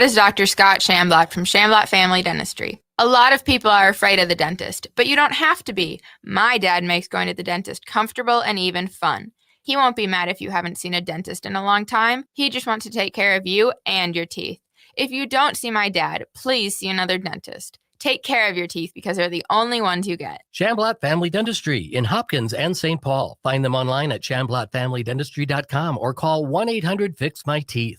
That is Dr. Scott Shamblatt from Shamblatt Family Dentistry. A lot of people are afraid of the dentist, but you don't have to be. My dad makes going to the dentist comfortable and even fun. He won't be mad if you haven't seen a dentist in a long time. He just wants to take care of you and your teeth. If you don't see my dad, please see another dentist. Take care of your teeth because they're the only ones you get. Shamblatt Family Dentistry in Hopkins and St. Paul. Find them online at shamblattfamilydentistry.com or call 1-800-FIX-MY-TEETH.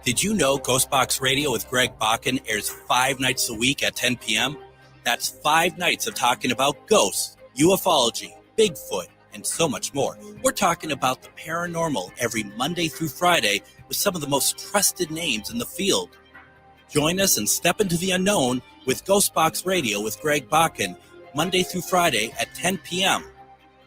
Did you know Ghostbox Radio with Greg Bakken airs 5 nights a week at 10 p.m.? That's 5 nights of talking about ghosts, ufology, Bigfoot, and so much more. We're talking about the paranormal every Monday through Friday with some of the most trusted names in the field. Join us and step into the unknown with Ghostbox Radio with Greg Bakken, Monday through Friday at 10 p.m.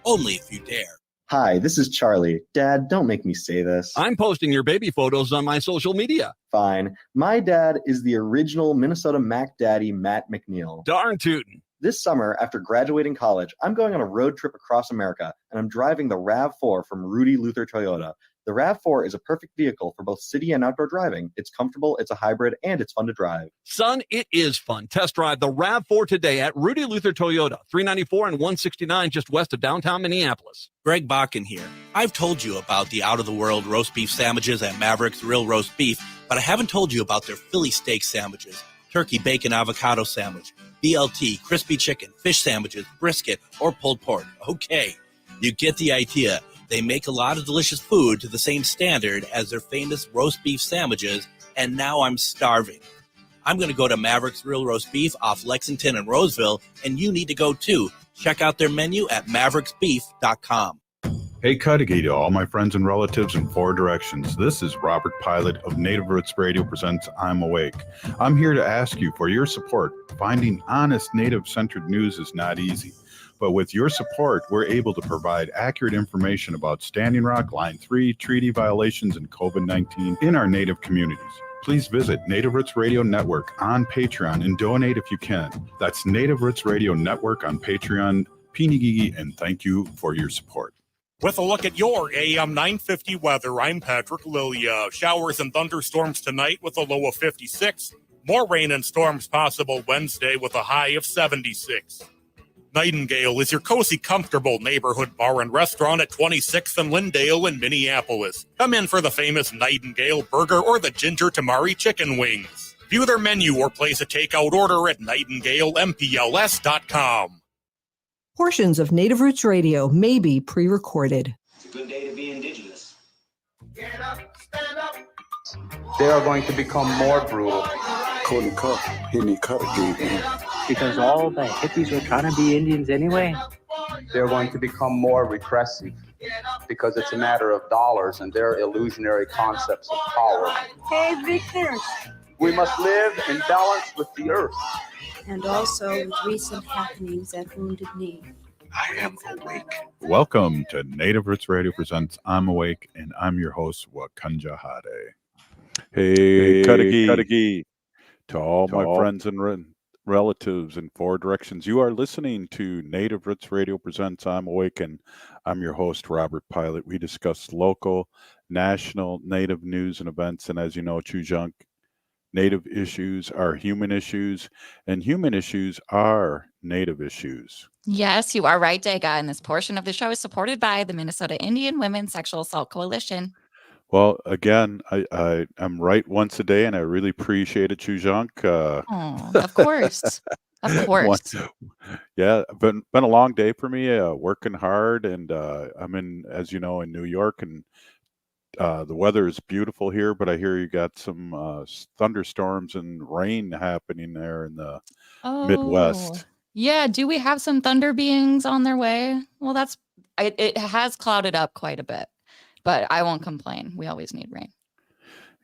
Only if you dare. Hi, this is Charlie. Dad, don't make me say this. I'm posting your baby photos on my social media. Fine. My dad is the original Minnesota Mac Daddy, Matt McNeil. Darn tootin'. This summer, after graduating college, I'm going on a road trip across America, and I'm driving the RAV4 from Rudy Luther Toyota. The RAV4 is a perfect vehicle for both city and outdoor driving. It's comfortable, it's a hybrid, and it's fun to drive. Son, it is fun. Test drive the RAV4 today at Rudy Luther Toyota, 394 and 169 just west of downtown Minneapolis. Greg Bakken here. I've told you about the out-of-the-world roast beef sandwiches at Maverick's Real Roast Beef, but I haven't told you about their Philly steak sandwiches, turkey bacon avocado sandwich, BLT, crispy chicken, fish sandwiches, brisket, or pulled pork. Okay, you get the idea. They make a lot of delicious food to the same standard as their famous roast beef sandwiches, and now I'm starving. I'm going to go to Maverick's Real Roast Beef off Lexington and Roseville, and you need to go too. Check out their menu at mavericksbeef.com. Hey, Cudahy to all my friends and relatives in 4 directions. This is Robert Pilot of Native Roots Radio presents I'm Awake. I'm here to ask you for your support. Finding honest Native-centered news is not easy. But with your support, we're able to provide accurate information about Standing Rock, Line 3, treaty violations, and COVID-19 in our Native communities. Please visit Native Roots Radio Network on Patreon and donate if you can. That's Native Roots Radio Network on Patreon. Pinigigi, and thank you for your support. With a look at your AM 950 weather, I'm Patrick Lilia. Showers and thunderstorms tonight with a low of 56. More rain and storms possible Wednesday with a high of 76. Nightingale is your cozy, comfortable neighborhood bar and restaurant at 26th and Lyndale in Minneapolis. Come in for the famous Nightingale burger or the ginger tamari chicken wings. View their menu or place a takeout order at nightingalempls.com. Portions of Native Roots Radio may be pre-recorded. It's a good day to be indigenous. Get up, stand up. They are going to become more brutal. Couldn't cut, Henny cut again. Because all the hippies were trying to be Indians anyway. They're going to become more repressive because it's a matter of dollars and their illusionary concepts of power. Hey, Victor. We must live in balance with the earth. And also with recent happenings at Wounded Knee. I am awake. Welcome to Native Roots Radio presents I'm Awake, and I'm your host, Wakanja Hade. Hey, Cudahy. To all my friends and relatives in 4 directions, you are listening to Native Roots Radio presents I'm Awake, and I'm your host, Robert Pilot. We discuss local, national, Native news and events, and as you know, Chujunk, Native issues are human issues, and human issues are Native issues. Yes, you are right, Dega, and this portion of the show is supported by the Minnesota Indian Women Sexual Assault Coalition. Well, again, I'm right once a day, and I really appreciate it, Chujunk. Of course. Of course. Yeah, been a long day for me, working hard, and I'm in, as you know, in New York, and the weather is beautiful here, but I hear you got some thunderstorms and rain happening there in the Midwest. Yeah, do we have some thunder beings on their way? Well, it has clouded up quite a bit. But I won't complain. We always need rain.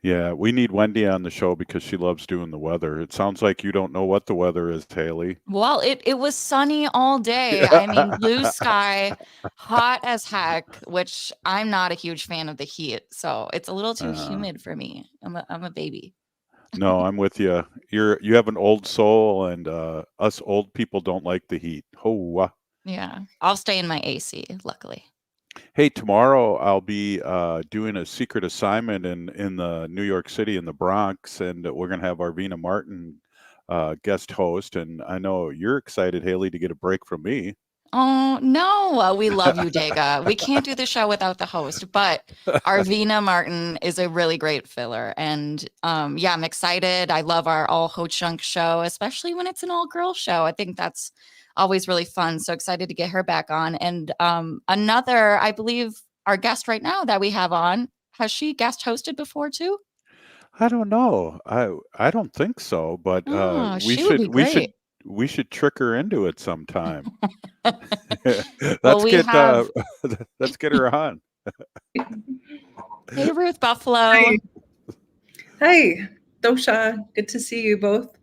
Yeah, we need Wendy on the show because she loves doing the weather. It sounds like you don't know what the weather is, Haley. Well, it was sunny all day. I mean, blue sky, hot as heck, which I'm not a huge fan of the heat. So it's a little too humid for me. I'm a baby. No, I'm with you. You have an old soul, and us old people don't like the heat. Oh, yeah. I'll stay in my AC, luckily. Hey, tomorrow I'll be doing a secret assignment in the New York City in the Bronx, and we're going to have Arvina Martin guest host. And I know you're excited, Haley, to get a break from me. Oh, no, we love you, Dega. We can't do the show without the host, but Arvina Martin is a really great filler. And yeah, I'm excited. I love our all Ho Chunk show, especially when it's an all girl show. I think that's always really fun. So excited to get her back on. And another, I believe our guest right now that we have on, has she guest hosted before too? I don't know. I don't think so, but Oh, she would be great. we should trick her into it sometime. Well, Let's we get have let's get her on. Hey, Ruth Buffalo. Hi. Hi, Dosha. Good to see you both.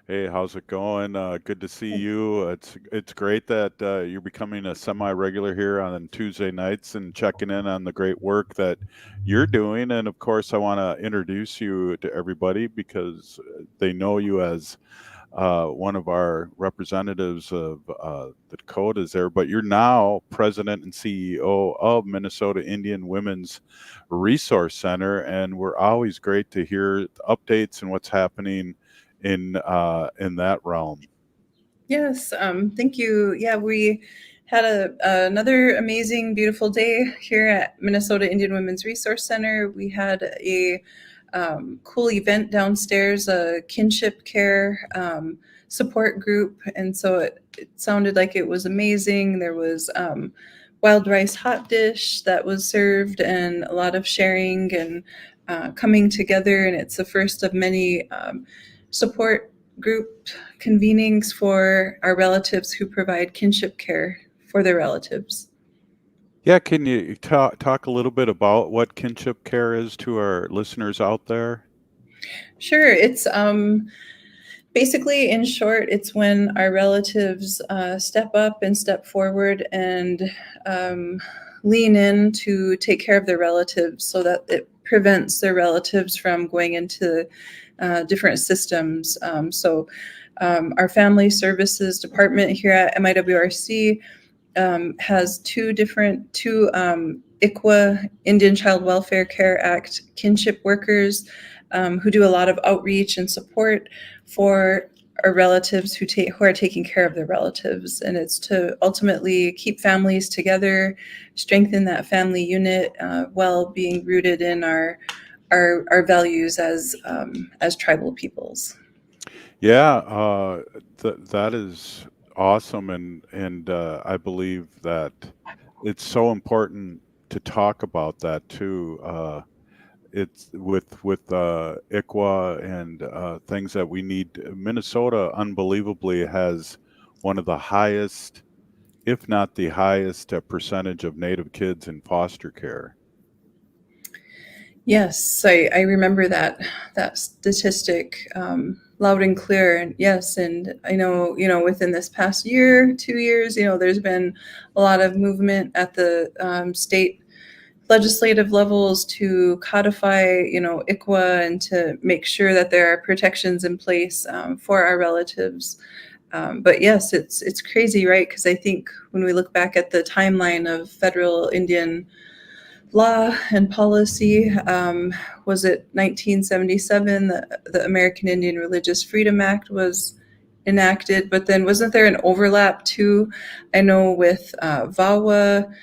Hey, how's it going? Good to see you. It's great that you're becoming a semi-regular here on Tuesday nights and checking in on the great work that you're doing. And of course, I want to introduce you to everybody because they know you as one of our representatives of the Dakotas there. But you're now president and CEO of Minnesota Indian Women's Resource Center, and we're always great to hear updates and what's happening in that realm. Yes, thank you. Yeah, we had another amazing, beautiful day here at Minnesota Indian Women's Resource Center. We had a cool event downstairs, a kinship care support group, and so it sounded like it was amazing. There was wild rice hot dish that was served, and a lot of sharing and coming together. And it's the first of many support group convenings for our relatives who provide kinship care for their relatives. Yeah, can you talk a little bit about what kinship care is to our listeners out there? Sure. It's basically, in short, it's when our relatives step up and step forward and lean in to take care of their relatives so that it prevents their relatives from going into different systems. So our Family Services Department here at MIWRC has two ICWA, Indian Child Welfare Care Act kinship workers who do a lot of outreach and support for our relatives who are taking care of their relatives. And it's to ultimately keep families together, strengthen that family unit while being rooted in our values as tribal peoples. Yeah, that is awesome, and I believe that it's so important to talk about that too. It's with ICWA and things that we need. Minnesota, unbelievably, has one of the highest, if not the highest, percentage of Native kids in foster care. Yes, I remember that statistic loud and clear. And yes, and I know, within this past year, 2 years, there's been a lot of movement at the state legislative levels to codify, ICWA and to make sure that there are protections in place for our relatives. But yes, it's crazy, right? Because I think when we look back at the timeline of federal Indian law and policy, was it 1977 the American Indian Religious Freedom Act was enacted? But then wasn't there an overlap too? I know with VAWA,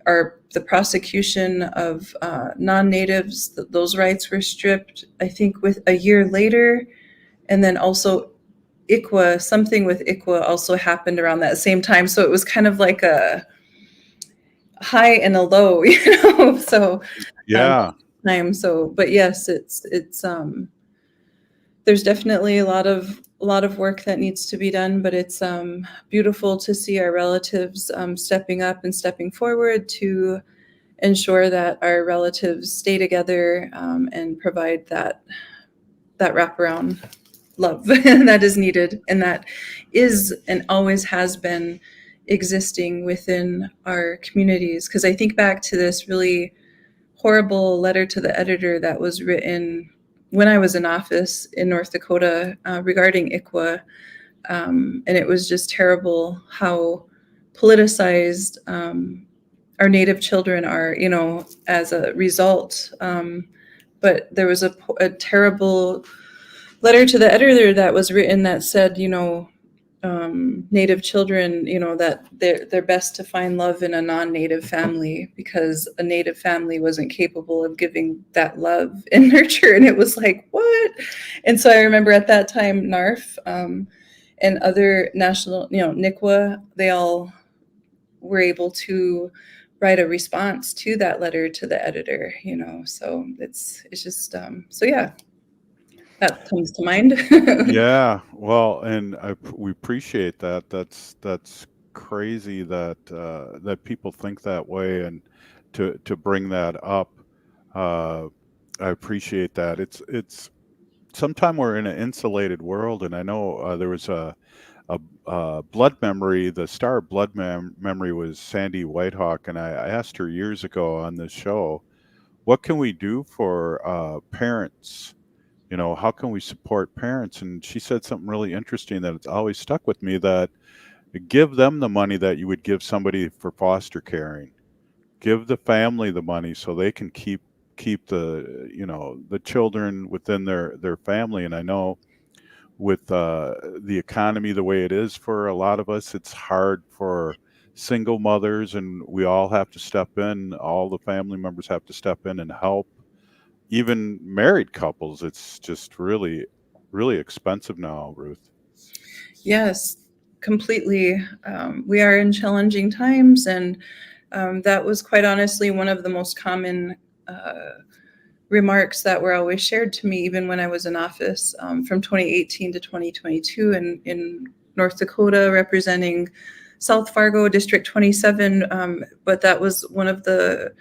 or the prosecution of non-natives, those rights were stripped, I think, with a year later. And then also ICWA, something with ICWA also happened around that same time. So it was kind of like a high and a low, so Yeah. But yes, it's there's definitely a lot of work that needs to be done, but it's beautiful to see our relatives stepping up and stepping forward to ensure that our relatives stay together and provide that wraparound love that is needed, and that is and always has been existing within our communities. Because I think back to this really horrible letter to the editor that was written when I was in office in North Dakota regarding ICWA. And it was just terrible how politicized our Native children are, as a result. But there was a terrible letter to the editor that was written that said, Native children, that they're best to find love in a non-Native family because a Native family wasn't capable of giving that love and nurture. And it was like, what? And so I remember at that time, NARF and other national, NICWA, they all were able to write a response to that letter to the editor, so it's just, so yeah, that comes to mind. Yeah, well, and we appreciate that. That's crazy that that people think that way, and to bring that up, I appreciate that. It's sometime we're in an insulated world, and I know there was a blood memory. The star of blood memory was Sandy Whitehawk, and I asked her years ago on this show, what can we do for parents? How can we support parents? And she said something really interesting that it's always stuck with me, that give them the money that you would give somebody for foster caring. Give the family the money so they can keep the the children within their family. And I know with the economy the way it is for a lot of us, it's hard for single mothers, and we all have to step in. All the family members have to step in and help. Even married couples, it's just really, really expensive now, Ruth. Yes, completely. We are in challenging times, and that was quite honestly one of the most common remarks that were always shared to me, even when I was in office, from 2018 to 2022 in North Dakota, representing South Fargo District 27. But that was one of the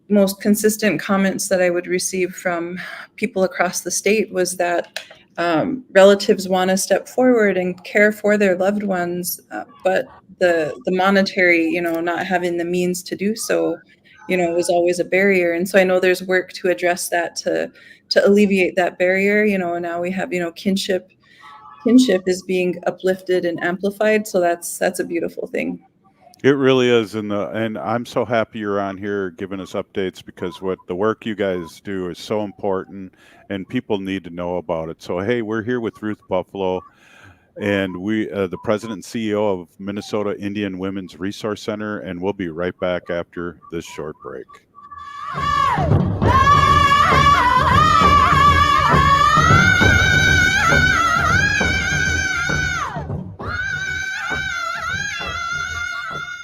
most consistent comments that I would receive from people across the state, was that relatives want to step forward and care for their loved ones, but the monetary, not having the means to do so, was always a barrier. And so I know there's work to address that, to alleviate that barrier. And now we have, kinship is being uplifted and amplified. So that's a beautiful thing. It really is, and I'm so happy you're on here giving us updates, because what the work you guys do is so important, and people need to know about it. So hey, we're here with Ruth Buffalo, and we the president and CEO of Minnesota Indian Women's Resource Center, and we'll be right back after this short break.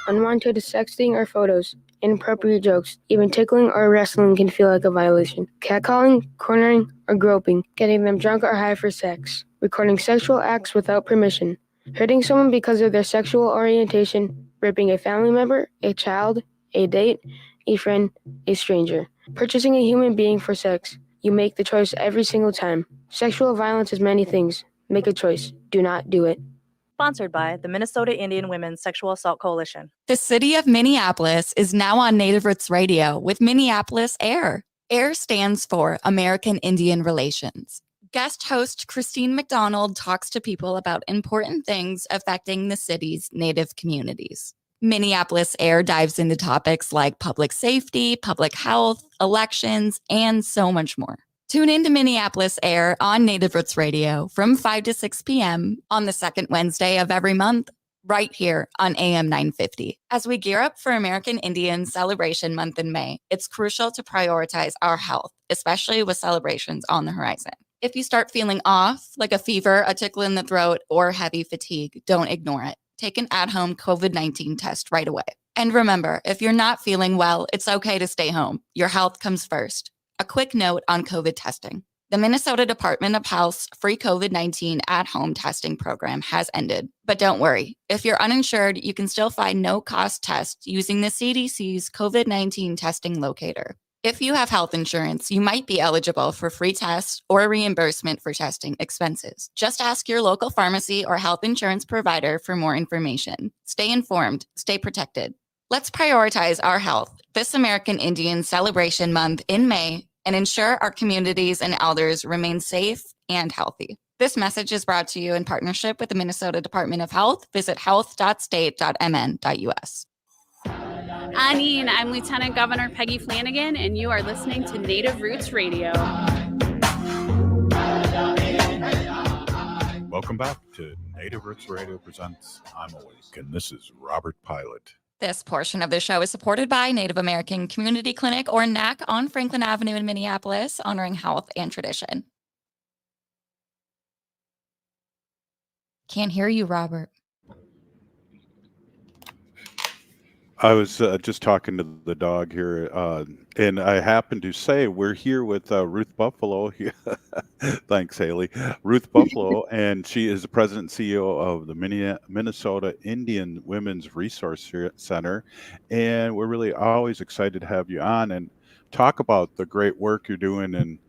Unwanted sexting or photos, inappropriate jokes, even tickling or wrestling can feel like a violation. Catcalling, cornering, or groping, getting them drunk or high for sex, recording sexual acts without permission, hurting someone because of their sexual orientation, raping a family member, a child, a date, a friend, a stranger, purchasing a human being for sex. You make the choice every single time. Sexual violence is many things. Make a choice. Do not do it. Sponsored by the Minnesota Indian Women's Sexual Assault Coalition. The city of Minneapolis is now on Native Roots Radio with Minneapolis AIR. AIR stands for American Indian Relations. Guest host Christine McDonald talks to people about important things affecting the city's Native communities. Minneapolis AIR dives into topics like public safety, public health, elections, and so much more. Tune in to Minneapolis AIR on Native Roots Radio from 5 to 6 p.m. on the second Wednesday of every month, right here on AM 950. As we gear up for American Indian Celebration Month in May, it's crucial to prioritize our health, especially with celebrations on the horizon. If you start feeling off, like a fever, a tickle in the throat, or heavy fatigue, don't ignore it. Take an at-home COVID-19 test right away. And remember, if you're not feeling well, it's okay to stay home. Your health comes first. A quick note on COVID testing. The Minnesota Department of Health's free COVID-19 at-home testing program has ended. But don't worry, if you're uninsured, you can still find no-cost tests using the CDC's COVID-19 testing locator. If you have health insurance, you might be eligible for free tests or reimbursement for testing expenses. Just ask your local pharmacy or health insurance provider for more information. Stay informed, stay protected. Let's prioritize our health this American Indian Celebration Month in May and ensure our communities and elders remain safe and healthy. This message is brought to you in partnership with the Minnesota Department of Health. Visit health.state.mn.us. Annie, and I'm Lieutenant Governor Peggy Flanagan, and you are listening to Native Roots Radio. Welcome back to Native Roots Radio presents I'm Awake, and this is Robert Pilot. This portion of the show is supported by Native American Community Clinic, or NAC, on Franklin Avenue in Minneapolis, honoring health and tradition. Can't hear you, Robert. I was just talking to the dog here, and I happened to say we're here with Ruth Buffalo. Thanks, Haley. Ruth Buffalo, and she is the president and CEO of the Minnesota Indian Women's Resource Center. And we're really always excited to have you on and talk about the great work you're doing, and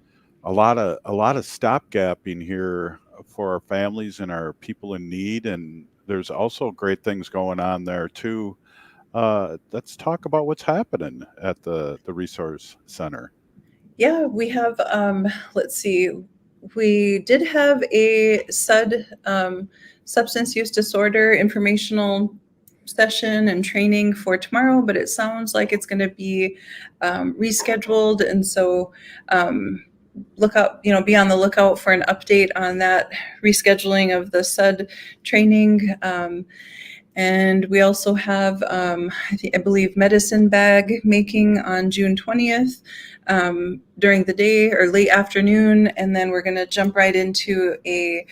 a lot of stopgapping here for our families and our people in need. And there's also great things going on there too. Let's talk about what's happening at the Resource Center. Yeah, we have, let's see, we did have a substance use disorder informational session and training for tomorrow, but it sounds like it's going to be rescheduled. And so look out, be on the lookout for an update on that rescheduling of the SUD training. And we also have, I believe, medicine bag making on June 20th during the day or late afternoon. And then we're going to jump right into a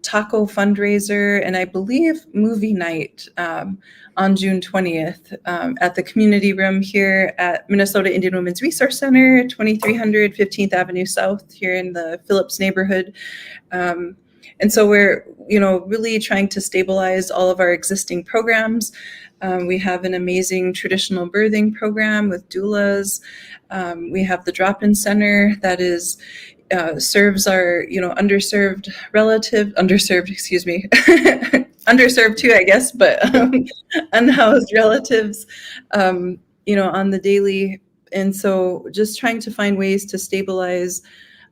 taco fundraiser and I believe movie night on June 20th at the community room here at Minnesota Indian Women's Resource Center, 2300 15th Avenue South here in the Phillips neighborhood. And so we're, really trying to stabilize all of our existing programs. We have an amazing traditional birthing program with doulas. We have the drop-in center that is serves our, underserved, underserved too, I guess, but unhoused relatives, on the daily. And so just trying to find ways to stabilize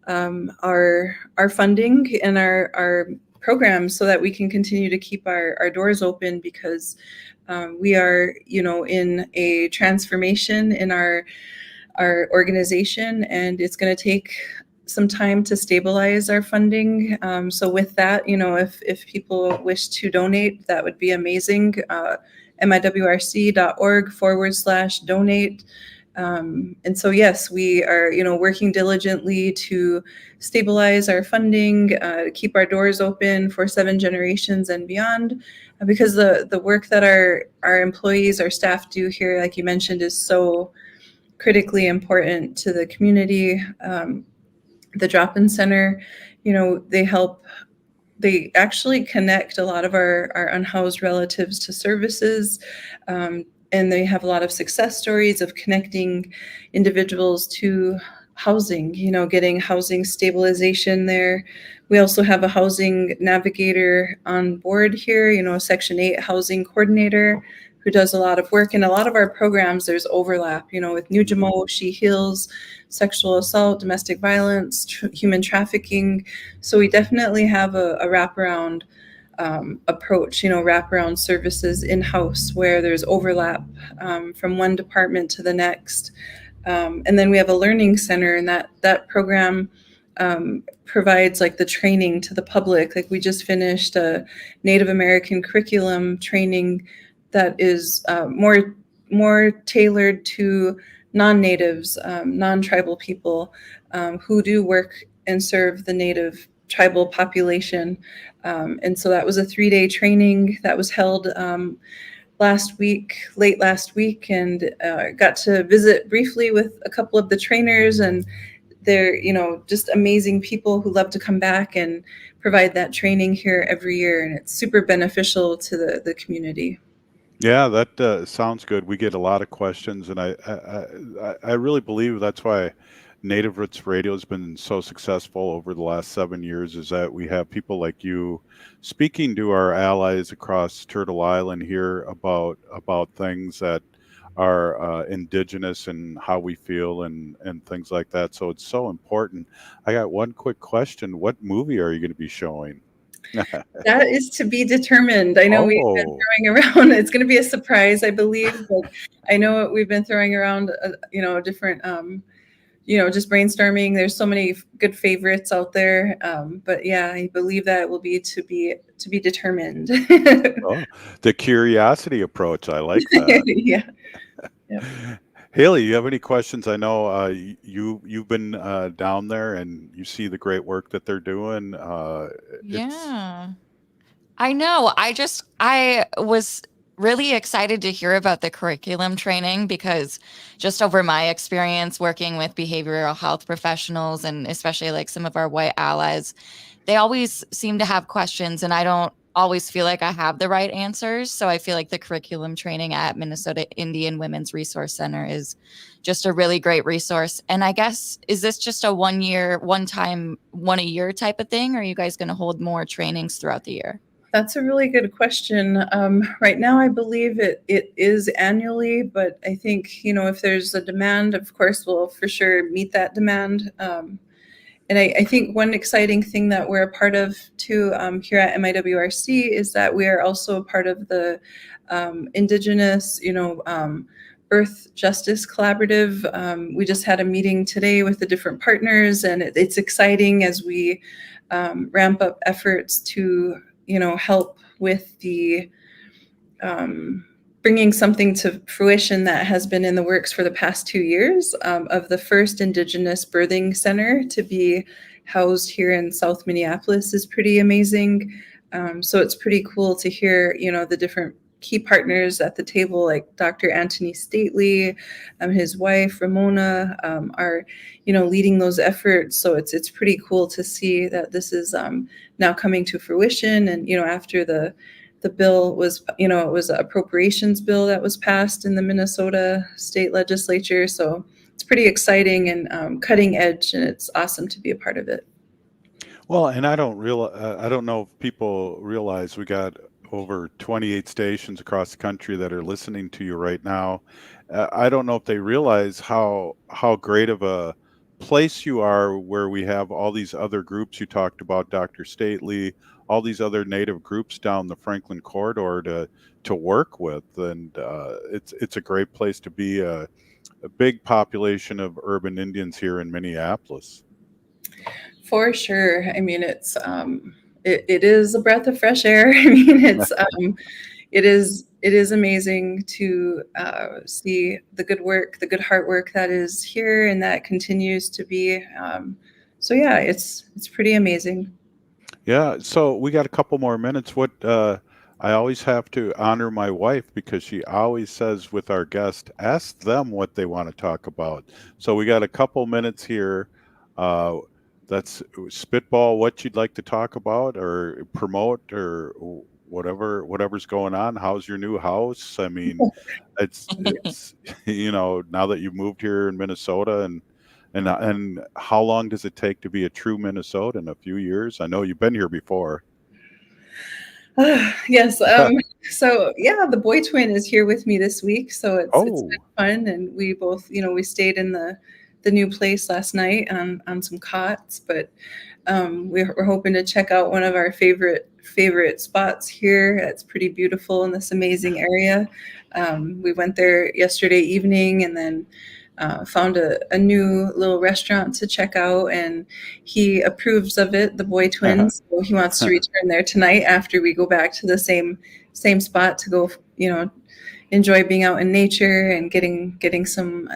our funding and our programs so that we can continue to keep our doors open, because we are, in a transformation in our organization, and it's going to take some time to stabilize our funding. So with that, if people wish to donate, that would be amazing. miwrc.org/donate. And so, yes, we are, working diligently to stabilize our funding, keep our doors open for 7 generations and beyond, because the work that our employees, our staff do here, like you mentioned, is so critically important to the community. The drop-in center, they actually connect a lot of our unhoused relatives to services. And they have a lot of success stories of connecting individuals to housing, getting housing stabilization there. We also have a housing navigator on board here, a Section 8 housing coordinator who does a lot of work. In a lot of our programs, there's overlap, with Nujamo, She Heals, sexual assault, domestic violence, human trafficking. So we definitely have a wraparound approach, wraparound services in-house where there's overlap from one department to the next. And then we have a learning center, and that program provides like the training to the public. Like we just finished a Native American curriculum training that is more tailored to non-natives, non-tribal people who do work and serve the Native tribal population. And so that was a 3-day training that was held late last week, and got to visit briefly with a couple of the trainers, and they're, just amazing people who love to come back and provide that training here every year. And it's super beneficial to the community. Yeah, that sounds good. We get a lot of questions, and I really believe that's why Native Roots Radio has been so successful over the last 7 years, is that we have people like you speaking to our allies across Turtle Island here about things that are indigenous and how we feel and things like that. So it's so important. I got one quick question. What movie are you going to be showing? That is to be determined. I know we've been Oh, throwing around, it's going to be a surprise, I believe, but I know we've been throwing around, different, just brainstorming. There's so many good favorites out there. But yeah, I believe that it will be to be determined. oh, the curiosity approach. I like that. Yeah. Yep. Haley, you have any questions? I know you've been down there and you see the great work that they're doing. It's Yeah. I know. I was really excited to hear about the curriculum training because just over my experience working with behavioral health professionals and especially like some of our white allies, they always seem to have questions and I don't always feel like I have the right answers. So I feel like the curriculum training at Minnesota Indian Women's Resource Center is just a really great resource. And I guess, is this just a one a year type of thing? Or are you guys going to hold more trainings throughout the year? That's a really good question. Right now, I believe it is annually, but I think, if there's a demand, of course, we'll for sure meet that demand. And I think one exciting thing that we're a part of too here at MIWRC is that we are also a part of the Indigenous, Birth Justice Collaborative. We just had a meeting today with the different partners, and it's exciting as we ramp up efforts to, help with the bringing something to fruition that has been in the works for the past 2 years of the first Indigenous birthing center to be housed here in South Minneapolis is pretty amazing. So it's pretty cool to hear, the different key partners at the table, like Dr. Anthony Stately, his wife Ramona, are, leading those efforts. So it's pretty cool to see that this is now coming to fruition. And after the bill was, it was an appropriations bill that was passed in the Minnesota state legislature. So it's pretty exciting and cutting edge, and it's awesome to be a part of it. well, and I don't know if people realize we got over 28 stations across the country that are listening to you right now. I don't know if they realize how great of a place you are, where we have all these other groups you talked about, Dr. Stately, all these other Native groups down the Franklin corridor to work with, and it's a great place to be. A big population of urban Indians here in Minneapolis. For sure. I mean, it's it is a breath of fresh air. I mean, it is amazing to see the good work, the good heart work that is here, and that continues to be. So yeah, it's pretty amazing. Yeah, so we got a couple more minutes. I always have to honor my wife because she always says with our guest, ask them what they want to talk about. So we got a couple minutes here. That's spitball what you'd like to talk about or promote or whatever's going on. How's your new house? I mean, it's now that you've moved here in Minnesota, and how long does it take to be a true Minnesotan? A few years? I know you've been here before. Yes. So yeah, the boy twin is here with me this week, so it's been fun, and we both, we stayed in the new place last night on some cots, but we're hoping to check out one of our favorite spots here. It's pretty beautiful in this amazing area. We went there yesterday evening, and then found a new little restaurant to check out, and he approves of it, the boy twins. So he wants to return there tonight after we go back to the same spot to go, enjoy being out in nature and getting some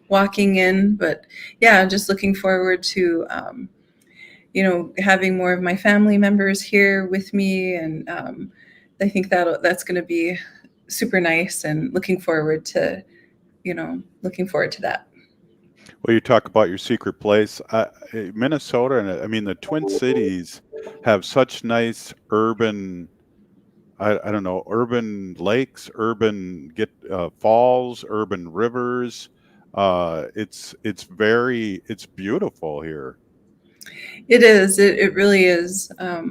walking in. But yeah, just looking forward to having more of my family members here with me, and I think that's going to be super nice, and looking forward to that. Well, you talk about your secret place. Minnesota, and I mean, the Twin Cities have such nice urban, I don't know, urban lakes, urban falls, urban rivers. It's beautiful here. It is. It really is. I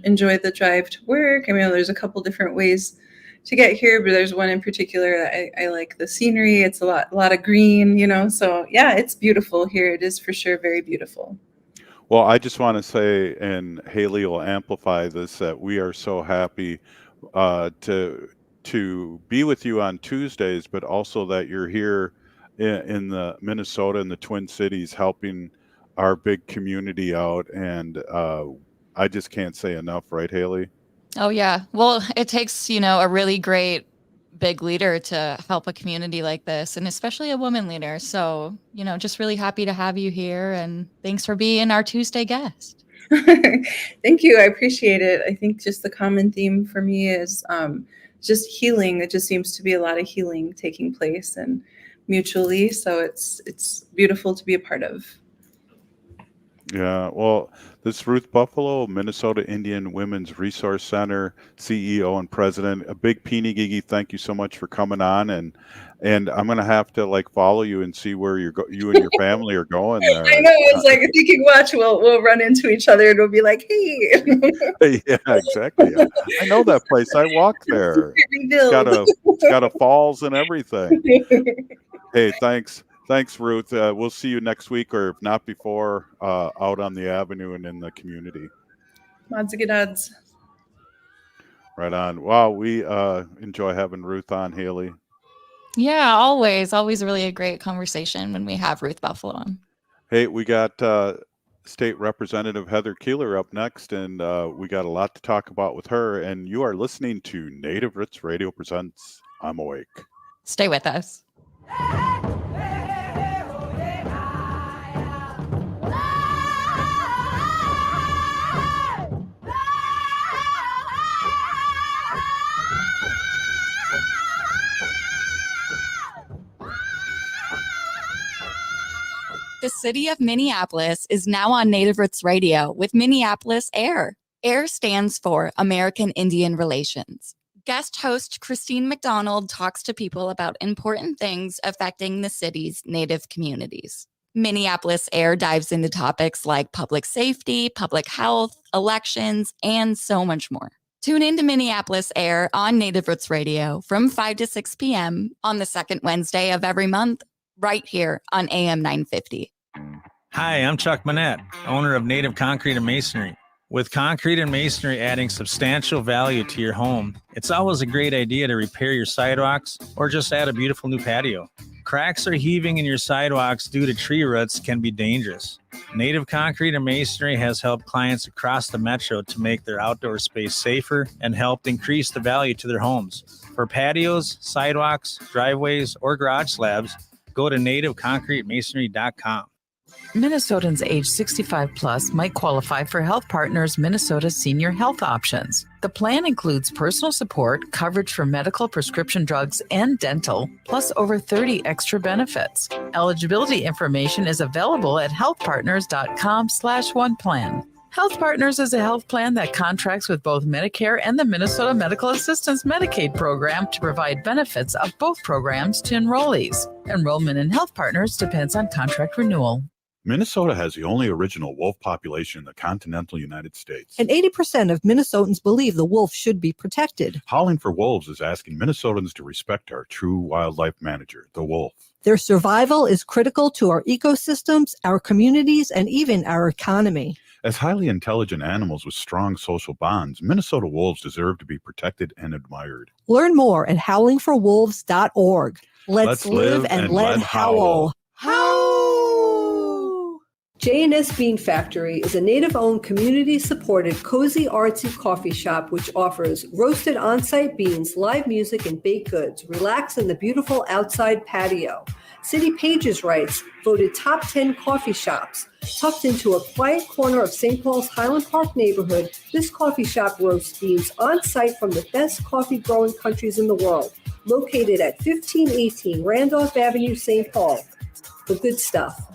enjoy the drive to work. I mean, there's a couple different ways to get here, but there's one in particular that I like the scenery. It's a lot of green, so yeah, it's beautiful here. It is for sure very beautiful. Well, I just want to say, and Haley will amplify this, that we are so happy to be with you on Tuesdays, but also that you're here in the Minnesota and the Twin Cities helping our big community out. And I just can't say enough, right, Haley? Oh, yeah. Well, it takes, a really great big leader to help a community like this, and especially a woman leader. So, just really happy to have you here. And thanks for being our Tuesday guest. Thank you. I appreciate it. I think just the common theme for me is just healing. It just seems to be a lot of healing taking place and mutually. So it's beautiful to be a part of. Yeah, well, this is Ruth Buffalo, Minnesota Indian Women's Resource Center CEO and president. A big Peony Gigi, thank you so much for coming on, and I'm gonna have to follow you and see where you and your family are going there. I know. It's like if you can watch, we'll run into each other and we'll be like, hey. Yeah, exactly. I know that place. I walk there. It's got a falls and everything. Hey, thanks. Thanks, Ruth. We'll see you next week, or if not before, out on the avenue and in the community. Mods. Right on. Wow, we enjoy having Ruth on, Haley. Yeah, always really a great conversation when we have Ruth Buffalo on. Hey, we got State Representative Heather Keeler up next, and we got a lot to talk about with her. And you are listening to Native Roots Radio presents I'm Awake. Stay with us. The city of Minneapolis is now on Native Roots Radio with Minneapolis AIR. AIR stands for American Indian Relations. Guest host Christine McDonald talks to people about important things affecting the city's Native communities. Minneapolis AIR dives into topics like public safety, public health, elections, and so much more. Tune in to Minneapolis AIR on Native Roots Radio from 5 to 6 p.m. on the second Wednesday of every month, right here on AM 950. Hi, I'm Chuck Manette, owner of Native Concrete and Masonry. With concrete and masonry adding substantial value to your home, it's always a great idea to repair your sidewalks or just add a beautiful new patio. Cracks or heaving in your sidewalks due to tree roots can be dangerous. Native Concrete and Masonry has helped clients across the metro to make their outdoor space safer and helped increase the value to their homes. For patios, sidewalks, driveways, or garage slabs, go to nativeconcretemasonry.com. Minnesotans age 65 plus might qualify for Health Partners Minnesota Senior Health Options. The plan includes personal support, coverage for medical, prescription drugs, and dental, plus over 30 extra benefits. Eligibility information is available at healthpartners.com/oneplan. Health Partners is a health plan that contracts with both Medicare and the Minnesota Medical Assistance Medicaid program to provide benefits of both programs to enrollees. Enrollment in Health Partners depends on contract renewal. Minnesota has the only original wolf population in the continental United States. And 80% of Minnesotans believe the wolf should be protected. Howling for Wolves is asking Minnesotans to respect our true wildlife manager, the wolf. Their survival is critical to our ecosystems, our communities, and even our economy. As highly intelligent animals with strong social bonds, Minnesota wolves deserve to be protected and admired. Learn more at howlingforwolves.org. Let's live and let howl. J&S Bean Factory is a Native-owned, community-supported, cozy, artsy coffee shop which offers roasted on-site beans, live music, and baked goods. Relax in the beautiful outside patio. City Pages writes, voted top 10 coffee shops. Tucked into a quiet corner of St. Paul's Highland Park neighborhood, this coffee shop roasts beans on-site from the best coffee-growing countries in the world. Located at 1518 Randolph Avenue, St. Paul. The good stuff.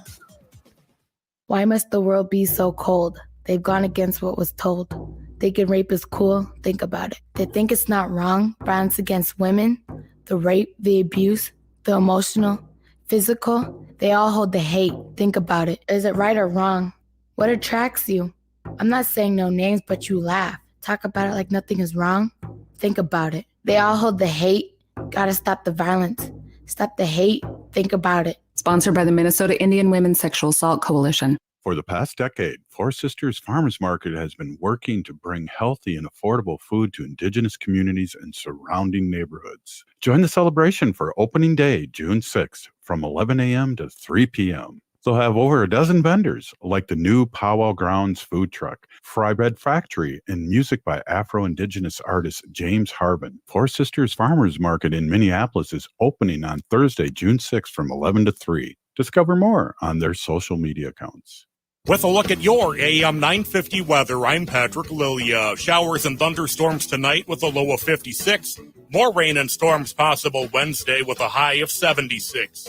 Why must the world be so cold? They've gone against what was told. Thinking rape is cool, think about it. They think it's not wrong, violence against women, the rape, the abuse, the emotional, physical. They all hold the hate, think about it. Is it right or wrong? What attracts you? I'm not saying no names, but you laugh. Talk about it like nothing is wrong. Think about it. They all hold the hate, gotta stop the violence. Stop the hate, think about it. Sponsored by the Minnesota Indian Women's Sexual Assault Coalition. For the past decade, Four Sisters Farmers Market has been working to bring healthy and affordable food to Indigenous communities and surrounding neighborhoods. Join the celebration for opening day, June 6th, from 11 a.m. to 3 p.m. They'll have over a dozen vendors, like the new Powwow Grounds food truck, Fry Bread Factory, and music by Afro-Indigenous artist James Harbin. Four Sisters Farmers Market in Minneapolis is opening on Thursday, June 6th from 11 to 3. Discover more on their social media accounts. With a look at your AM 950 weather, I'm Patrick Lilia. Showers and thunderstorms tonight with a low of 56. More rain and storms possible Wednesday with a high of 76.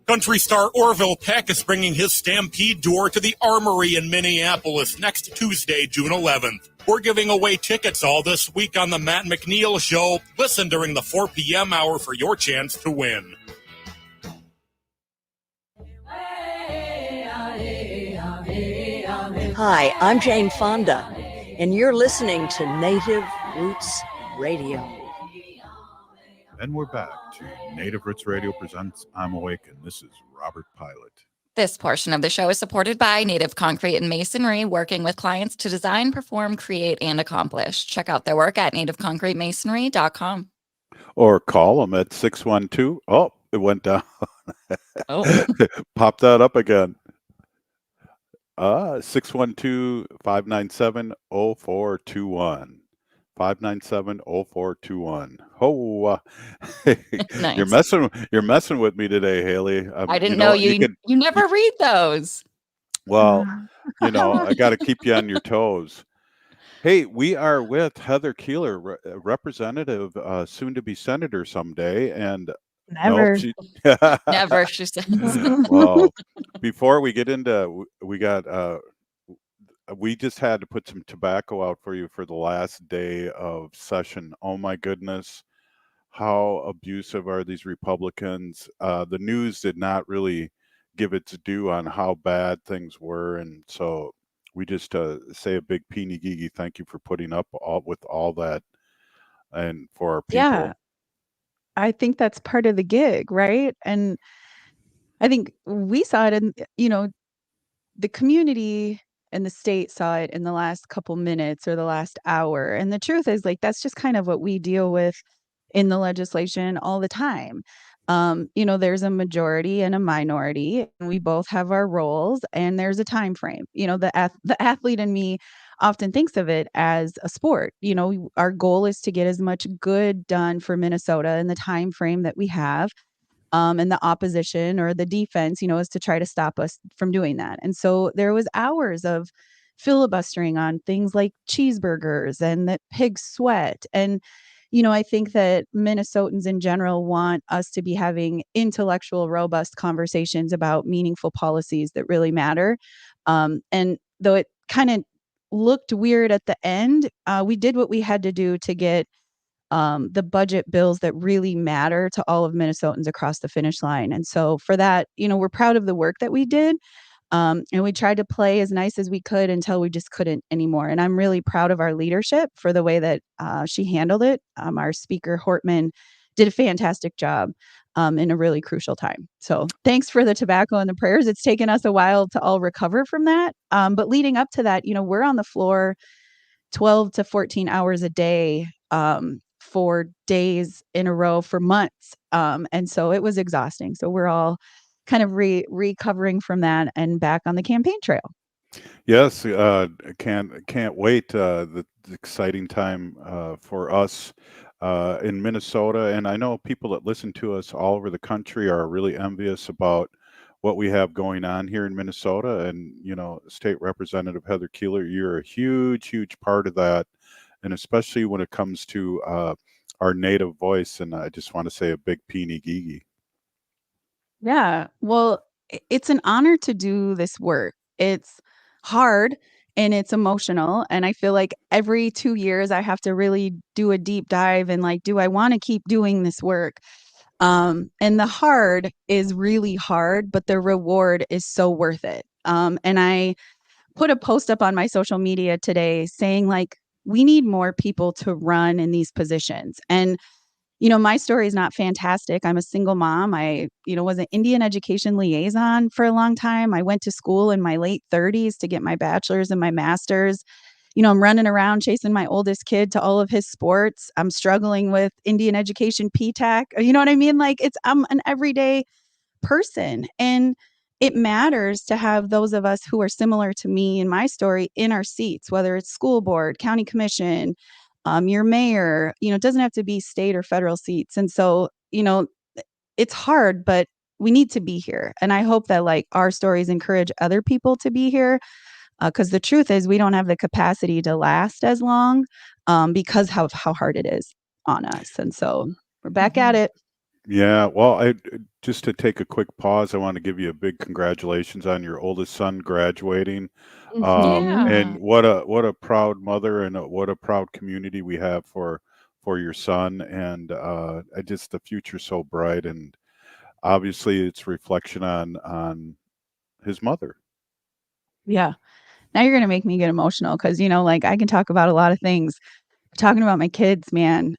Country star Orville Peck is bringing his Stampede Tour to the Armory in Minneapolis next Tuesday, June 11th. We're giving away tickets all this week on the Matt McNeil Show. Listen during the 4 p.m. hour for your chance to win. Hi, I'm Jane Fonda, and you're listening to Native Roots Radio. And we're back to Native Roots Radio presents I'm Awake, and this is Robert Pilot. This portion of the show is supported by Native Concrete and Masonry, working with clients to design, perform, create, and accomplish. Check out their work at nativeconcretemasonry.com. Or call them at 612. Oh, it went down. Oh. Pop that up again. 612-597-0421. 597-0421. Oh, Nice. You're messing with me today, Haley. I didn't know you never read those. Well, I got to keep you on your toes. Hey, we are with Heather Keeler, representative, soon to be senator someday, and Never. Never, she says. Well, before we get into, we just had to put some tobacco out for you for the last day of session. Oh my goodness, how abusive are these Republicans? The news did not really give its due on how bad things were, and so we just say a big peeny gigi thank you for putting up with all that, and for our people. Yeah. I think that's part of the gig, right? And I think we saw it in, the community and the state saw it in the last couple minutes or the last hour. And the truth is, that's just kind of what we deal with in the legislation all the time. There's a majority and a minority, and we both have our roles, and there's a time frame. The athlete in me often thinks of it as a sport. Our goal is to get as much good done for Minnesota in the time frame that we have. And the opposition or the defense, is to try to stop us from doing that. And so there was hours of filibustering on things like cheeseburgers and that pig sweat. And, I think that Minnesotans in general want us to be having intellectual, robust conversations about meaningful policies that really matter. And though it kind of looked weird at the end, we did what we had to do to get the budget bills that really matter to all of Minnesotans across the finish line. And so for that, we're proud of the work that we did. And we tried to play as nice as we could until we just couldn't anymore. And I'm really proud of our leadership for the way that she handled it. Our speaker, Hortman, did a fantastic job in a really crucial time. So thanks for the tobacco and the prayers. It's taken us a while to all recover from that. But leading up to that, we're on the floor 12 to 14 hours a day for days in a row for months. And so it was exhausting. So we're all kind of recovering from that and back on the campaign trail. Yes, can't wait. The exciting time for us in Minnesota. And I know people that listen to us all over the country are really envious about what we have going on here in Minnesota. And, State Representative Heather Keeler, you're a huge, huge part of that. And especially when it comes to our native voice. And I just want to say a big peeny gigi. Yeah, well, it's an honor to do this work. It's hard and it's emotional. And I feel like every 2 years I have to really do a deep dive and do I want to keep doing this work? And the hard is really hard, but the reward is so worth it. And I put a post up on my social media today saying we need more people to run in these positions. And my story is not fantastic. I'm a single mom. I was an Indian education liaison for a long time. I went to school in my late 30s to get my bachelor's and my master's. I'm running around chasing my oldest kid to all of his sports. I'm struggling with Indian education PTAC. You know what I mean? Like I'm an everyday person. And it matters to have those of us who are similar to me and my story in our seats, whether it's school board, county commission, your mayor, it doesn't have to be state or federal seats. And so, it's hard, but we need to be here. And I hope that like our stories encourage other people to be here. Because the truth is we don't have the capacity to last as long because how hard it is on us. And so we're back at it. Yeah, well, just to take a quick pause, I want to give you a big congratulations on your oldest son graduating. And what a proud mother and what a proud community we have for your son. And just the future's so bright, and obviously it's reflection on his mother. Yeah. Now you're gonna make me get emotional because like I can talk about a lot of things. Talking about my kids, man.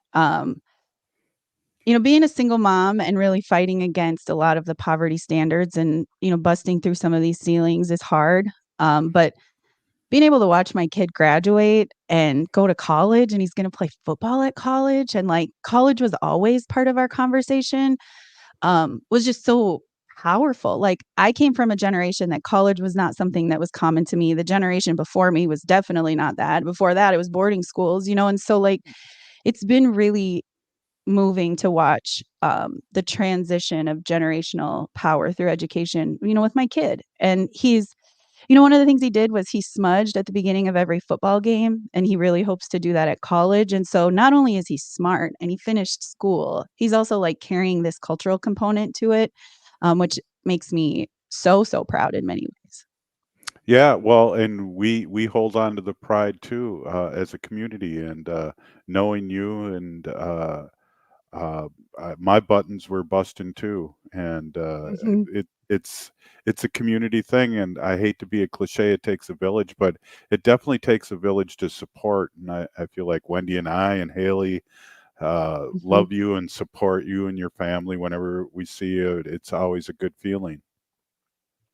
Being a single mom and really fighting against a lot of the poverty standards and busting through some of these ceilings is hard. But being able to watch my kid graduate and go to college, and he's going to play football at college, and like college was always part of our conversation, was just so powerful. Like I came from a generation that college was not something that was common to me. The generation before me was definitely not that. Before that, it was boarding schools, and so like it's been really moving to watch the transition of generational power through education, with my kid. And he's, one of the things he did was he smudged at the beginning of every football game, and he really hopes to do that at college. And so not only is he smart and he finished school, he's also like carrying this cultural component to it, which makes me so, so proud in many ways. Yeah, well, and we hold on to the pride too, as a community, and knowing you and uh, my buttons were busting too, and Mhm. it's a community thing. And I hate to be a cliche, it takes a village, but it definitely takes a village to support. And I feel like Wendy and I and Haley Mhm. love you and support you and your family. Whenever we see you, it's always a good feeling.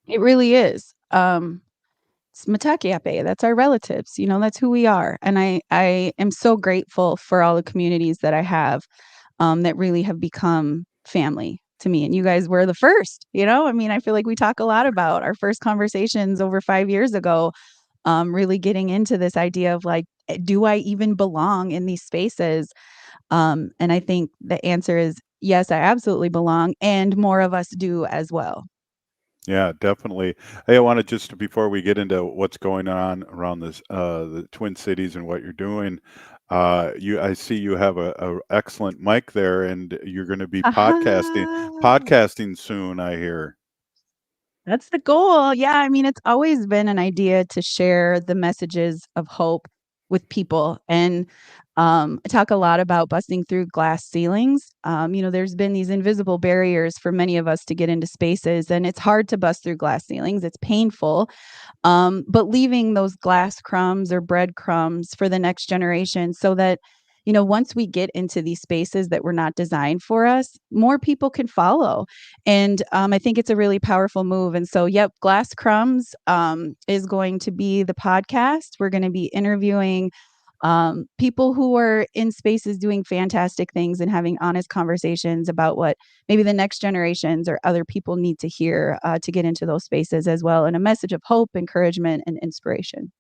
It really is. It's Matakiape. That's our relatives. That's who we are. And I am so grateful for all the communities that I have that really have become family to me. And you guys were the first, I mean, I feel like we talk a lot about our first conversations over 5 years ago, really getting into this idea of like, do I even belong in these spaces? And I think the answer is yes, I absolutely belong. And more of us do as well. Yeah, definitely. Hey, I want to just before we get into what's going on around this the Twin Cities and what you're doing, I see you have a excellent mic there, and you're going to be podcasting soon, I hear. That's the goal. Yeah, I mean, it's always been an idea to share the messages of hope with people. And I talk a lot about busting through glass ceilings. There's been these invisible barriers for many of us to get into spaces, and it's hard to bust through glass ceilings. It's painful. But leaving those glass crumbs or breadcrumbs for the next generation so that, once we get into these spaces that were not designed for us, more people can follow. And I think it's a really powerful move. And so, yep, Glass Crumbs is going to be the podcast. We're going to be interviewing people who are in spaces doing fantastic things and having honest conversations about what maybe the next generations or other people need to hear to get into those spaces as well. And a message of hope, encouragement, and inspiration.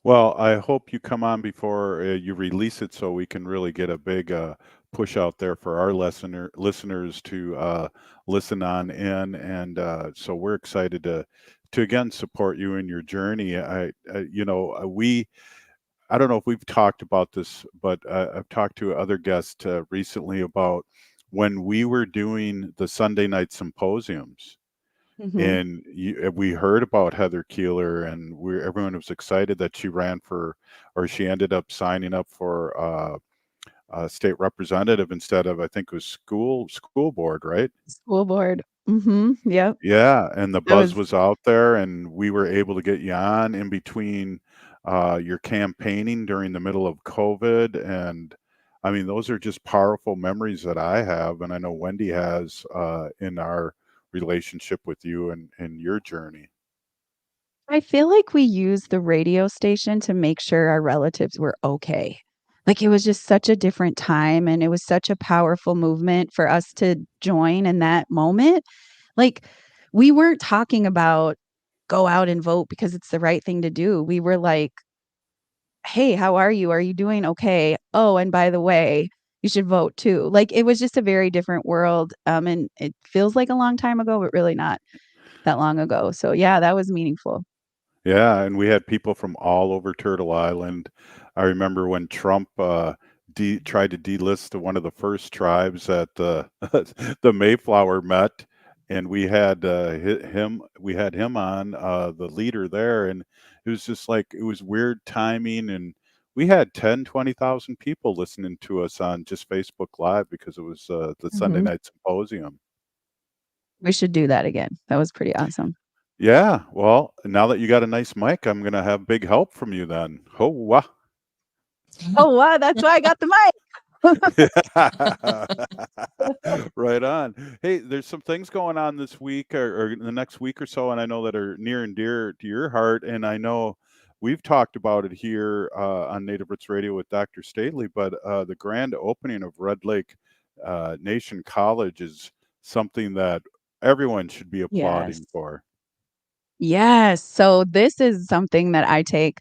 Well, I hope you come on before you release it so we can really get a big push out there for our listeners to listen on in. And so we're excited to again support you in your journey. I don't know if we've talked about this, but I've talked to other guests recently about when we were doing the Sunday night symposiums. Mhm. And we heard about Heather Keeler, and everyone was excited that she ran for, or she ended up signing up for state representative instead of, I think it was school board, right? School board. Yep. Yeah, and the That buzz was was out there, and we were able to get you on in between your campaigning during the middle of COVID, and I mean, those are just powerful memories that I have, and I know Wendy has in our relationship with you and your journey. I feel like we used the radio station to make sure our relatives were okay. Like, it was just such a different time, and it was such a powerful movement for us to join in that moment. Like, we weren't talking about go out and vote because it's the right thing to do. We were like, "Hey, how are you? Are you doing okay? Oh, and by the way, you should vote too." Like, it was just a very different world, and it feels like a long time ago, but really not that long ago. So, yeah, that was meaningful. Yeah, and we had people from all over Turtle Island. I remember when Trump tried to delist one of the first tribes that the the Mayflower met, and we had him on the leader there, and it was just like it was weird timing, and we had 10, 20,000 people listening to us on just Facebook Live because it was the Sunday Mhm. night symposium. We should do that again. That was pretty awesome. Yeah, well, now that you got a nice mic, I'm gonna have big help from you then. Oh, wow. Oh, wow, that's why I got the mic. Right on. Hey, there's some things going on this week or the next week or so, and I know that are near and dear to your heart. And I know we've talked about it here on Native Roots Radio with Dr. Staley, but the grand opening of Red Lake Nation College is something that everyone should be Yes. applauding for. Yes. So this is something that I take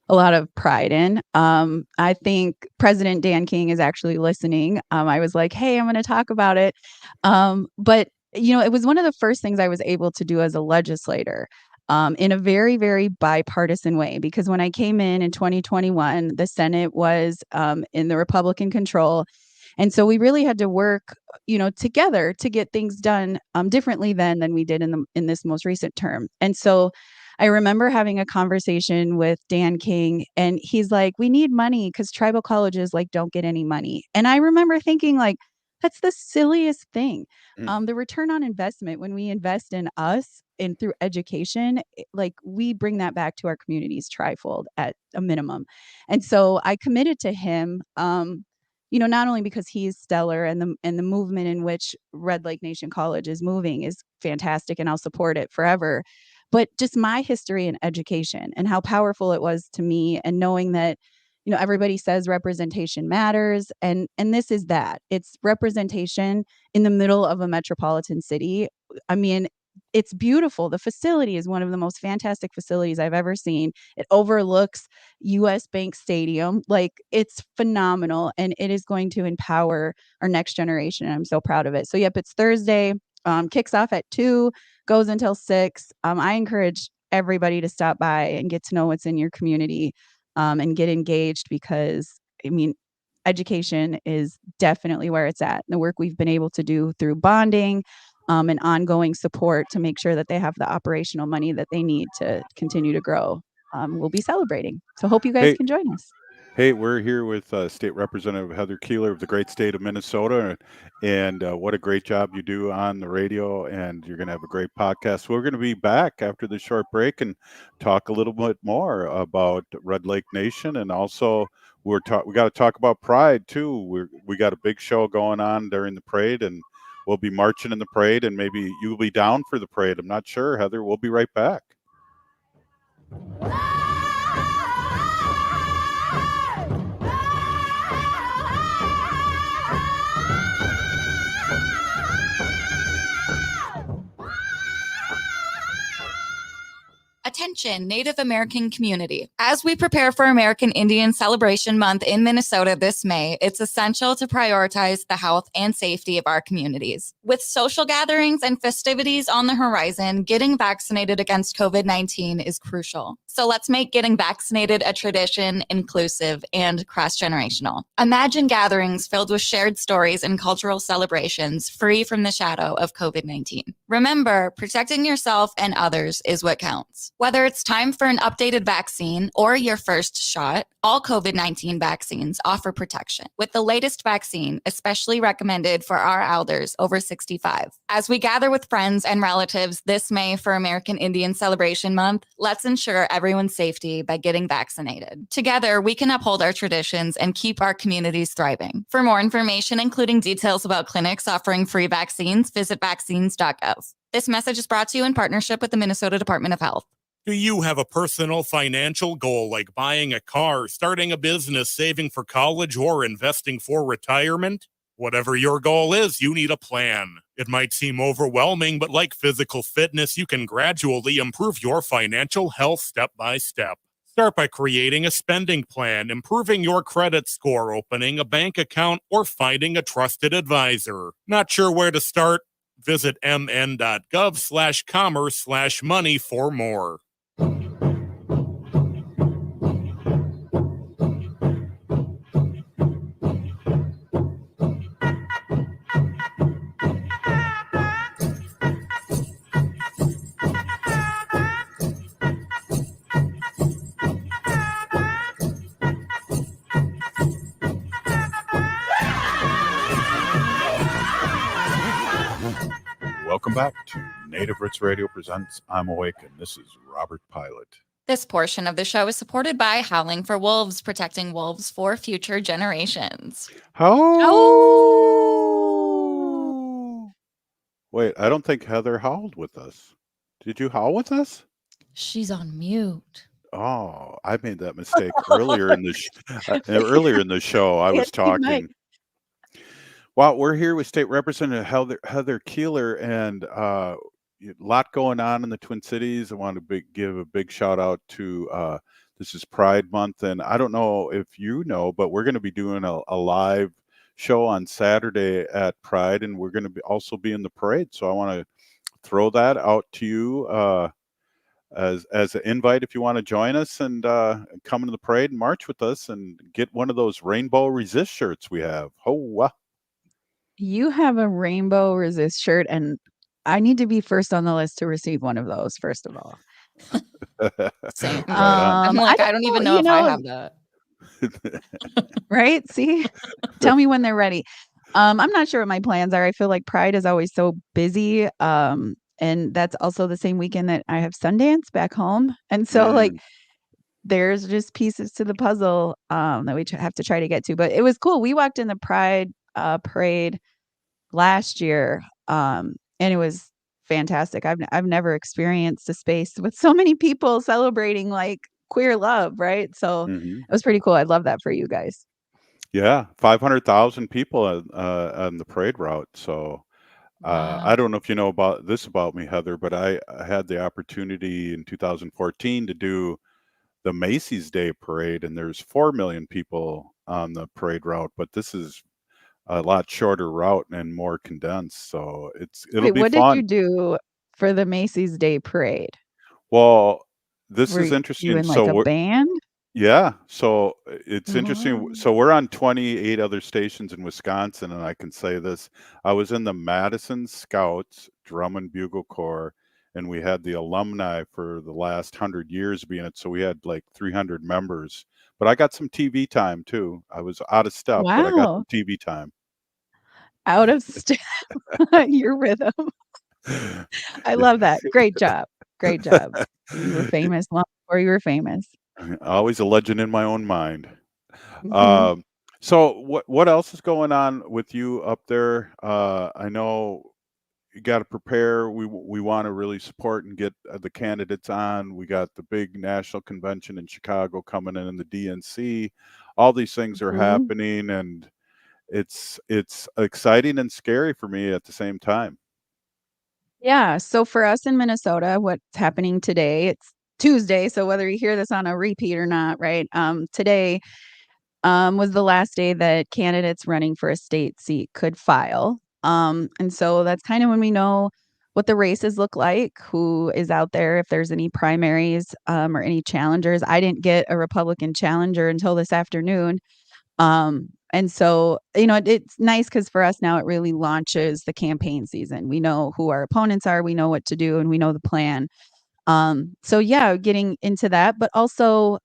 a lot of pride in. I think President Dan King is actually listening. I was like, "Hey, I'm gonna talk about it." But, it was one of the first things I was able to do as a legislator, in a very, very bipartisan way, because when I came in 2021, the Senate was, in the Republican control, and so we really had to work, together to get things done, differently than we did in this most recent term. And so I remember having a conversation with Dan King, and he's like, "We need money because tribal colleges like don't get any money." And I remember thinking like, that's the silliest thing. Mm. The return on investment when we invest in us and through education, like we bring that back to our communities trifold at a minimum. And so I committed to him. Not only because he's stellar and the movement in which Red Lake Nation College is moving is fantastic and I'll support it forever, but just my history in education and how powerful it was to me, and knowing that everybody says representation matters, and this is that. It's representation in the middle of a metropolitan city. I mean, it's beautiful. The facility is one of the most fantastic facilities I've ever seen. It overlooks US Bank Stadium. Like, it's phenomenal, and it is going to empower our next generation, and I'm so proud of it. So yep, it's Thursday. Kicks off at 2, goes until 6. I encourage everybody to stop by and get to know what's in your community, and get engaged, because I mean, education is definitely where it's at. The work we've been able to do through bonding, and ongoing support to make sure that they have the operational money that they need to continue to grow. We'll be celebrating. So hope you guys Hey, can join us. Hey, we're here with State Representative Heather Keeler of the great state of Minnesota, and what a great job you do on the radio, and you're going to have a great podcast. We're going to be back after the short break and talk a little bit more about Red Lake Nation, and also we got to talk about Pride too. We got a big show going on during the parade, and we'll be marching in the parade, and maybe you'll be down for the parade. I'm not sure, Heather. We'll be right back. Attention, Native American community. As we prepare for American Indian Celebration Month in Minnesota this May, it's essential to prioritize the health and safety of our communities. With social gatherings and festivities on the horizon, getting vaccinated against COVID-19 is crucial. So let's make getting vaccinated a tradition, inclusive, and cross-generational. Imagine gatherings filled with shared stories and cultural celebrations, free from the shadow of COVID-19. Remember, protecting yourself and others is what counts. Whether it's time for an updated vaccine or your first shot, all COVID-19 vaccines offer protection, with the latest vaccine especially recommended for our elders over 65. As we gather with friends and relatives this May for American Indian Celebration Month, let's ensure everyone everyone's safety by getting vaccinated. Together, we can uphold our traditions and keep our communities thriving. For more information, including details about clinics offering free vaccines, visit vaccines.gov. This message is brought to you in partnership with the Minnesota Department of Health. Do you have a personal financial goal like buying a car, starting a business, saving for college, or investing for retirement? Whatever your goal is, you need a plan. It might seem overwhelming, but like physical fitness, you can gradually improve your financial health step by step. Start by creating a spending plan, improving your credit score, opening a bank account, or finding a trusted advisor. Not sure where to start? Visit mn.gov/commerce/money for more. Welcome back to Native Roots Radio presents I'm Awake, and this is Robert Pilot. This portion of the show is supported by Howling for Wolves, protecting wolves for future generations. Oh! Wait, I don't think Heather howled with us. Did you howl with us? She's on mute. Oh, I made that mistake earlier in the show. I was talking. Well, we're here with State Representative Heather Keeler, and a lot going on in the Twin Cities. I want to give a big shout out to this is Pride Month, and I don't know if you know, but we're going to be doing a live show on Saturday at Pride, and we're going to also be in the parade. So I want to throw that out to you as an invite if you want to join us and come into the parade and march with us and get one of those Rainbow Resist shirts we have. Oh, You have a Rainbow Resist shirt, and I need to be first on the list to receive one of those, first of all. Same. Right on. I'm like, I don't even know if I have that. Right? See? Tell me when they're ready. I'm not sure what my plans are. I feel like Pride is always so busy. And that's also the same weekend that I have Sundance back home. And so like there's just pieces to the puzzle that we have to try to get to. But it was cool. We walked in the Pride parade last year, and it was fantastic. I've never experienced a space with so many people celebrating like queer love, right? So it was pretty cool. I love that for you guys. Yeah, 500,000 people on the parade route. So I don't know if you know about me, Heather, but I had the opportunity in 2014 to do the Macy's Day Parade, and there's 4 million people on the parade route, but this is a lot shorter route and more condensed. So it'll be what fun. Did you do for the Macy's Day Parade? Well, this is You interesting. in like a band? Yeah, so it's interesting. So we're on 28 other stations in Wisconsin, and I can say this. I was in the Madison Scouts Drum and Bugle Corps, and we had the alumni for the last 100 years being it. So we had like 300 members. But I got some TV time too. I was out of step, but I got some TV time. Out of step. Your rhythm. I love that. Great job. Great job. You were famous long before you were famous. Always a legend in my own mind. So what else is going on with you up there? I know you got to prepare. We want to really support and get the candidates on. We got the big national convention in Chicago coming in the DNC. All these things are happening, and it's exciting and scary for me at the same time. Yeah. So for us in Minnesota, what's happening today, it's Tuesday. So whether you hear this on a repeat or not, right? Today was the last day that candidates running for a state seat could file. And so that's kind of when we know what the races look like, who is out there, if there's any primaries or any challengers. I didn't get a Republican challenger until this afternoon. And so, it's nice because for us now, it really launches the campaign season. We know who our opponents are, we know what to do, and we know the plan. So yeah, getting into that, but also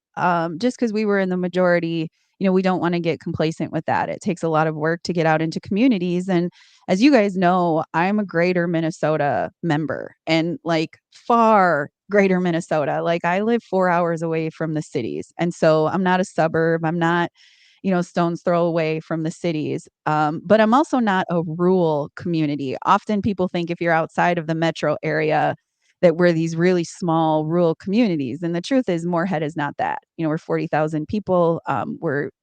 just because we were in the majority, we don't want to get complacent with that. It takes a lot of work to get out into communities. And as you guys know, I'm a greater Minnesota member, and like far greater Minnesota. Like I live 4 hours away from the cities. And so I'm not a suburb. I'm not, stone's throw away from the cities. But I'm also not a rural community. Often people think if you're outside of the metro area that we're these really small rural communities. And the truth is Moorhead is not that. We're 40,000 people.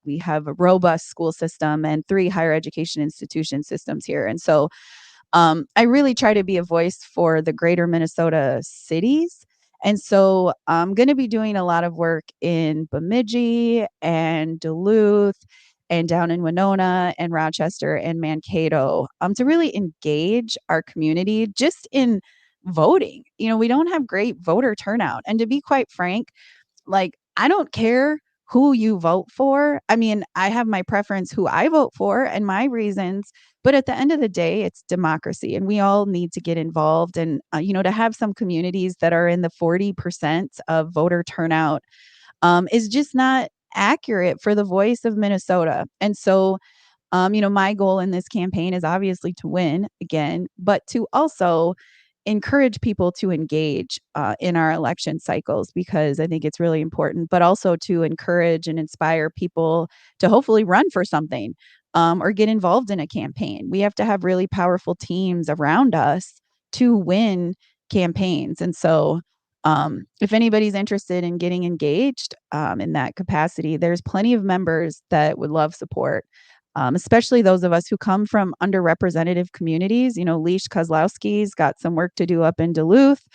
We have a robust school system and 3 higher education institution systems here. And so I really try to be a voice for the greater Minnesota cities. And so I'm going to be doing a lot of work in Bemidji and Duluth and down in Winona and Rochester and Mankato to really engage our community just in voting. We don't have great voter turnout. And to be quite frank, like, I don't care who you vote for. I mean, I have my preference who I vote for and my reasons, but at the end of the day, it's democracy and we all need to get involved. And, to have some communities that are in the 40% of voter turnout is just not accurate for the voice of Minnesota. And so, my goal in this campaign is obviously to win again, but to also encourage people to engage in our election cycles because I think it's really important, but also to encourage and inspire people to hopefully run for something or get involved in a campaign. We have to have really powerful teams around us to win campaigns. And so, if anybody's interested in getting engaged in that capacity, there's plenty of members that would love support. Especially those of us who come from underrepresented communities. Leash Kozlowski's got some work to do up in Duluth.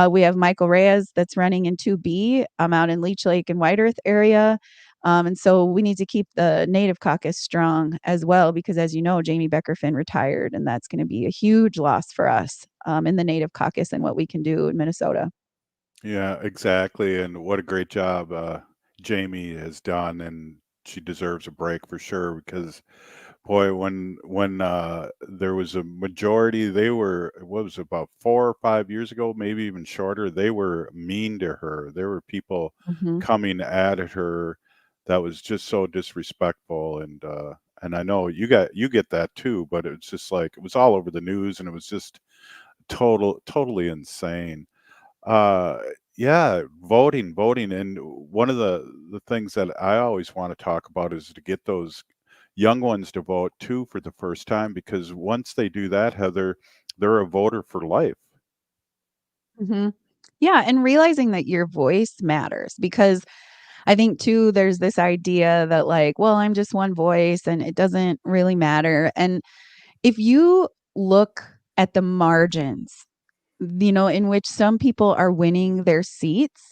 We have Michael Reyes that's running in 2B out in Leech Lake and White Earth area. And so we need to keep the Native Caucus strong as well, because as you know, Jamie Becker-Finn retired, and that's going to be a huge loss for us in the Native Caucus and what we can do in Minnesota. Yeah, exactly. And what a great job Jamie has done, and she deserves a break for sure because boy, when there was a majority, they were what was it, about 4 or 5 years ago, maybe even shorter, they were mean to her. There were people Mhm. coming at her that was just so disrespectful, and I know you get that too, but it's just like it was all over the news and it was just totally insane. Uh, yeah, voting, and one of the things that I always want to talk about is to get those young ones to vote too for the first time, because once they do that, Heather, they're a voter for life. Mhm. Yeah, and realizing that your voice matters because I think too there's this idea that like, well, I'm just one voice and it doesn't really matter. And if you look at the margins, in which some people are winning their seats,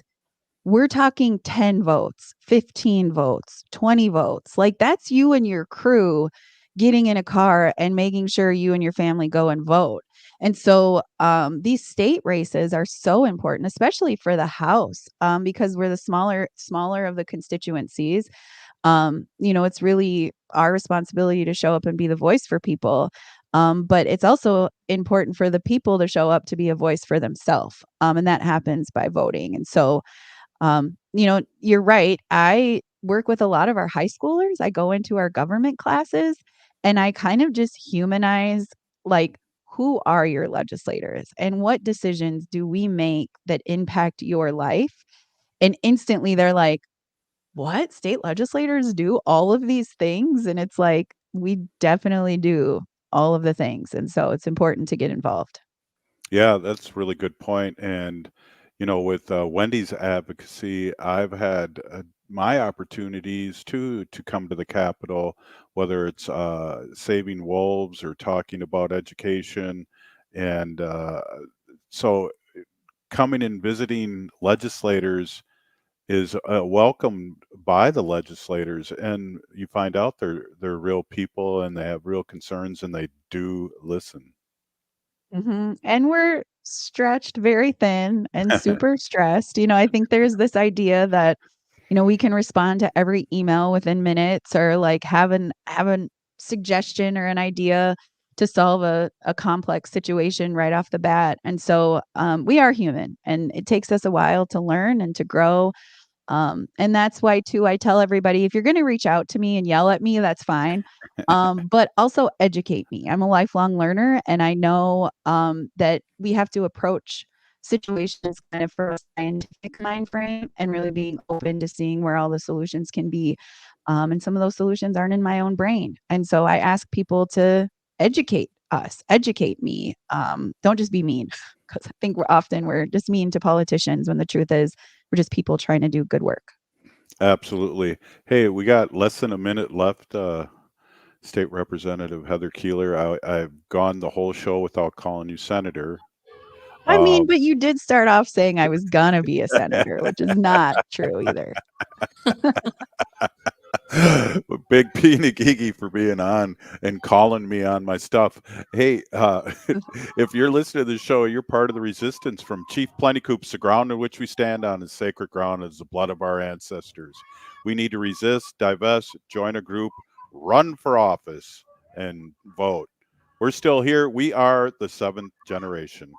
we're talking 10 votes, 15 votes, 20 votes. Like that's you and your crew getting in a car and making sure you and your family go and vote. And so these state races are so important, especially for the House, because we're the smaller of the constituencies. It's really our responsibility to show up and be the voice for people. But it's also important for the people to show up to be a voice for themselves. And that happens by voting. And so you're right. I work with a lot of our high schoolers. I go into our government classes and I kind of just humanize like, who are your legislators and what decisions do we make that impact your life? And instantly they're like, what? State legislators do all of these things? And it's like, we definitely do all of the things. And so it's important to get involved. Yeah, that's a really good point. And, with Wendy's advocacy, I've had my opportunities to come to the Capitol, whether it's saving wolves or talking about education. And so coming and visiting legislators is welcomed by the legislators, and you find out they're real people and they have real concerns and they do listen. And we're stretched very thin and super stressed. I think there's this idea that, we can respond to every email within minutes or like have a suggestion or an idea to solve a complex situation right off the bat. And so we are human and it takes us a while to learn and to grow. And that's why too, I tell everybody, if you're going to reach out to me and yell at me, that's fine. But also educate me. I'm a lifelong learner and I know that we have to approach situations kind of from a scientific mind frame and really being open to seeing where all the solutions can be. And some of those solutions aren't in my own brain. And so I ask people to educate us, educate me. Don't just be mean, because I think we're just mean to politicians when the truth is we're just people trying to do good work. Absolutely. Hey, we got less than a minute left. State Representative Heather Keeler, I've gone the whole show without calling you senator. I mean, but you did start off saying I was gonna be a senator, which is not true either. Big P Nagigi for being on and calling me on my stuff. Hey, if you're listening to the show, you're part of the resistance from Chief Plentycoops. The ground in which we stand on is sacred ground, is the blood of our ancestors. We need to resist, divest, join a group, run for office, and vote. We're still here. We are the seventh generation.